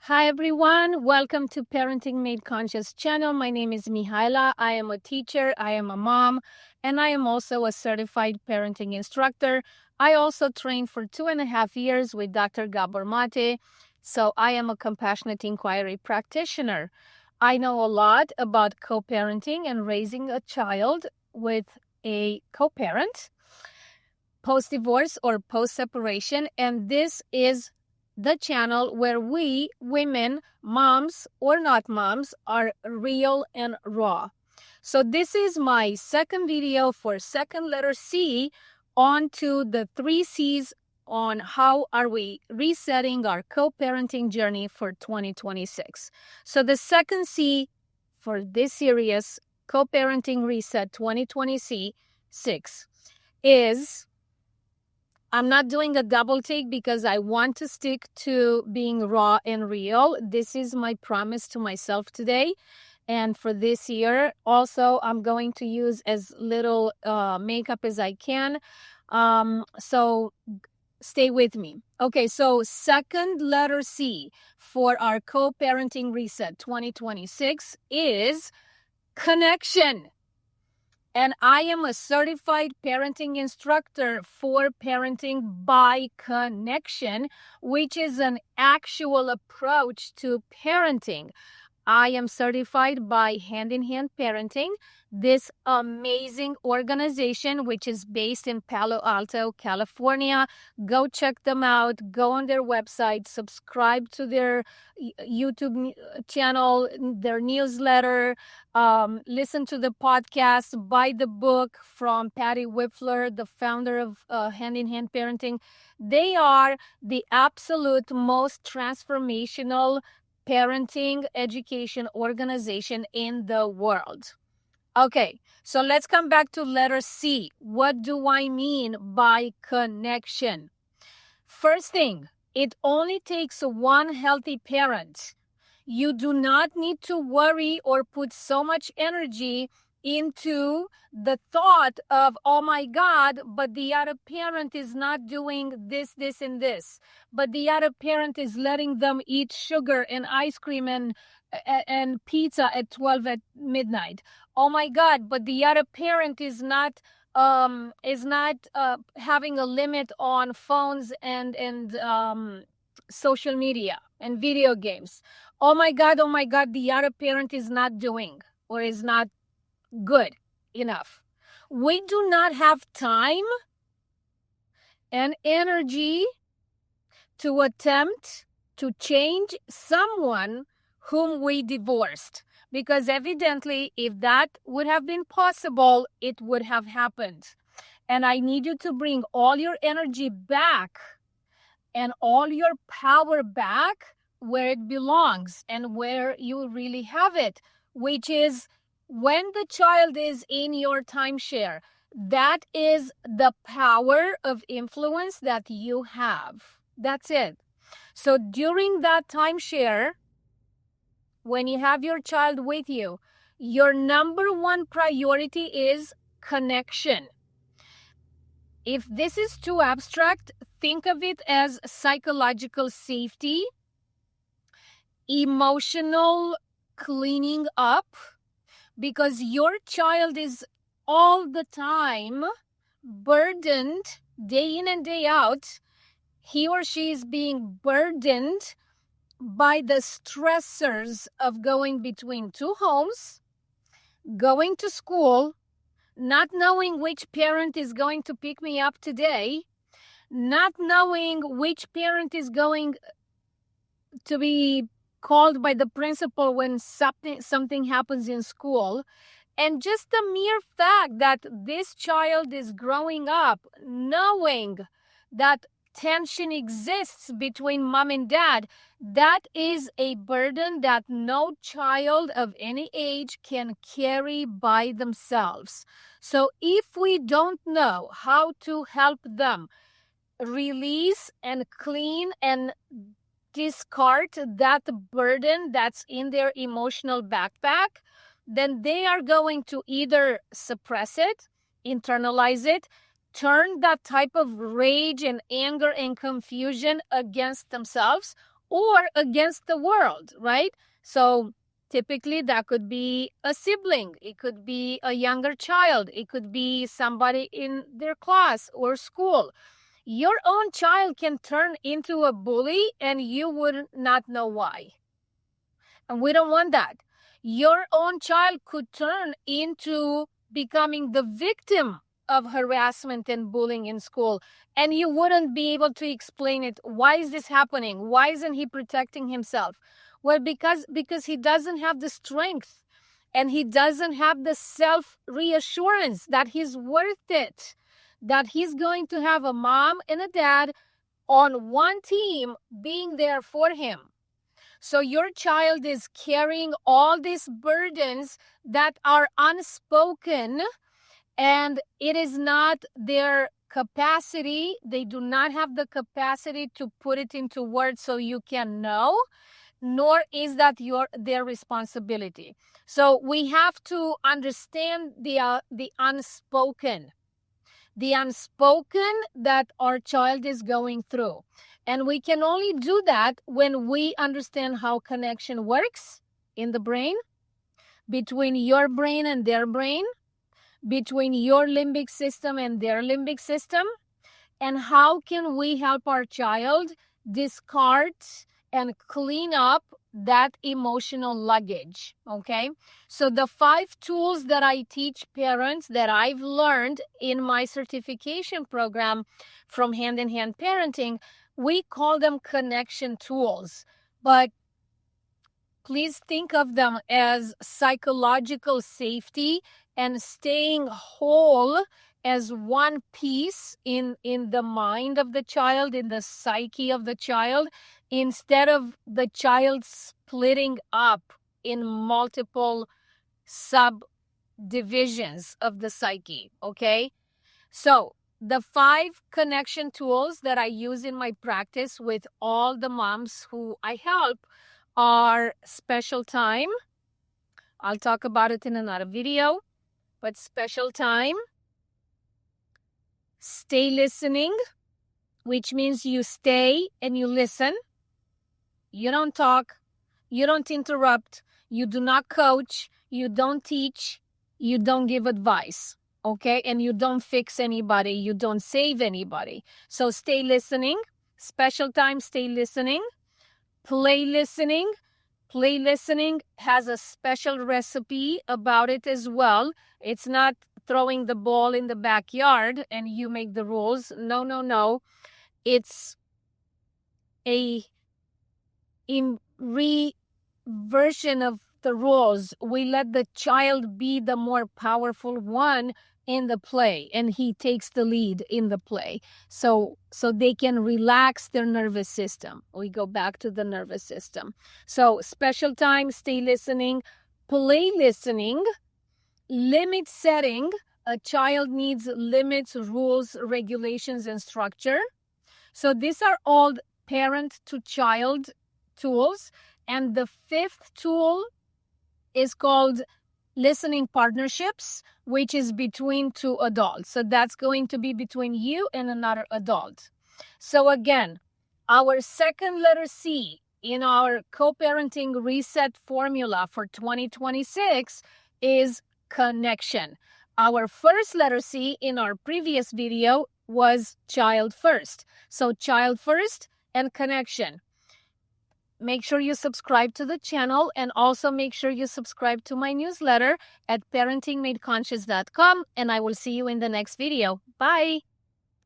Hi everyone, welcome to Parenting Made Conscious channel. My name is Mihaela. I am a teacher, I am a mom, and I am also a certified parenting instructor. I also trained for 2.5 years with Dr. Gabor Mate, so I am a compassionate inquiry practitioner. I know a lot about co-parenting and raising a child with a co-parent, post-divorce or post-separation, and this is the channel where we, women, moms or not moms, are real and raw. So this is my second video for second letter C onto the 3 C's on how are we resetting our co-parenting journey for 2026. So the second C for this series, Co-Parenting Reset 2026, is I'm not doing a double take because I want to stick to being raw and real. This is my promise to myself today. And for this year, also, I'm going to use as little makeup as I can. So stay with me. Okay, so second letter C for our Co-Parenting Reset 2026 is connection. And I am a certified parenting instructor for parenting by connection, which is an actual approach to parenting. I am certified by Hand in Hand Parenting, this amazing organization which is based in Palo Alto, California. Go check them out. Go on their website, subscribe to their YouTube channel, their newsletter, listen to the podcast, buy the book from Patty Whipfler, the founder of Hand in Hand Parenting. They are the absolute most transformational parenting education organization in the world. Okay, so let's come back to letter C. What do I mean by connection? First thing, it only takes one healthy parent. You do not need to worry or put so much energy into the thought of, oh my God, but the other parent is not doing this, and this. But the other parent is letting them eat sugar and ice cream and pizza at 12 at midnight. Oh my God, but the other parent is not having a limit on phones and social media and video games. Oh my God, the other parent is not doing or is not good enough. We do not have time and energy to attempt to change someone whom we divorced, because evidently if that would have been possible, it would have happened. And I need you to bring all your energy back and all your power back where it belongs and where you really have it, which is when the child is in your timeshare. That is the power of influence that you have. That's it. So during that timeshare, when you have your child with you, your number one priority is connection. If this is too abstract, think of it as psychological safety, emotional cleaning up, because your child is all the time burdened day in and day out. He or she is being burdened by the stressors of going between two homes, going to school, not knowing which parent is going to pick me up today, not knowing which parent is going to be called by the principal when something happens in school. And just the mere fact that this child is growing up knowing that tension exists between mom and dad, that is a burden that no child of any age can carry by themselves. So if we don't know how to help them release and clean and discard that burden that's in their emotional backpack, then they are going to either suppress it, internalize it, turn that type of rage and anger and confusion against themselves, or against the world, right? So typically that could be a sibling, it could be a younger child, it could be somebody in their class or school. Your own child can turn into a bully and you would not know why. And we don't want that. Your own child could turn into becoming the victim of harassment and bullying in school, and you wouldn't be able to explain it. Why is this happening? Why isn't he protecting himself? Well, because he doesn't have the strength and he doesn't have the self reassurance that he's worth it, that he's going to have a mom and a dad on one team being there for him. So your child is carrying all these burdens that are unspoken, and it is not their capacity. They do not have the capacity to put it into words so you can know, nor is that their responsibility. So we have to understand the unspoken that our child is going through. And we can only do that when we understand how connection works in the brain, between your brain and their brain, between your limbic system and their limbic system, and how can we help our child discard and clean up that emotional luggage. Okay, so the 5 tools that I teach parents that I've learned in my certification program from Hand in Hand Parenting, we call them connection tools, but please think of them as psychological safety and staying whole as one piece in the mind of the child, in the psyche of the child, instead of the child splitting up in multiple subdivisions of the psyche. Okay, so the 5 connection tools that I use in my practice with all the moms who I help are special time. I'll talk about it in another video, but special time, stay listening, which means you stay and you listen. You don't talk, you don't interrupt, you do not coach, you don't teach, you don't give advice, okay? And you don't fix anybody, you don't save anybody. So stay listening, special time, stay listening, play listening. Play listening has a special recipe about it as well. It's not throwing the ball in the backyard and you make the rules. No, no, no. It's a reversion of the rules. We let the child be the more powerful one in the play, and he takes the lead in the play, so they can relax their nervous system. We go back to the nervous system. So special time, stay listening, play listening, limit setting. A child needs limits, rules, regulations, and structure. So these are all parent to child tools. And the 5th tool is called listening partnerships, which is between 2 adults. So that's going to be between you and another adult. So again, our second letter C in our co-parenting reset formula for 2026 is connection. Our first letter C in our previous video was child first. So child first and connection. Make sure you subscribe to the channel, and also make sure you subscribe to my newsletter at parentingmadeconscious.com, and I will see you in the next video. Bye!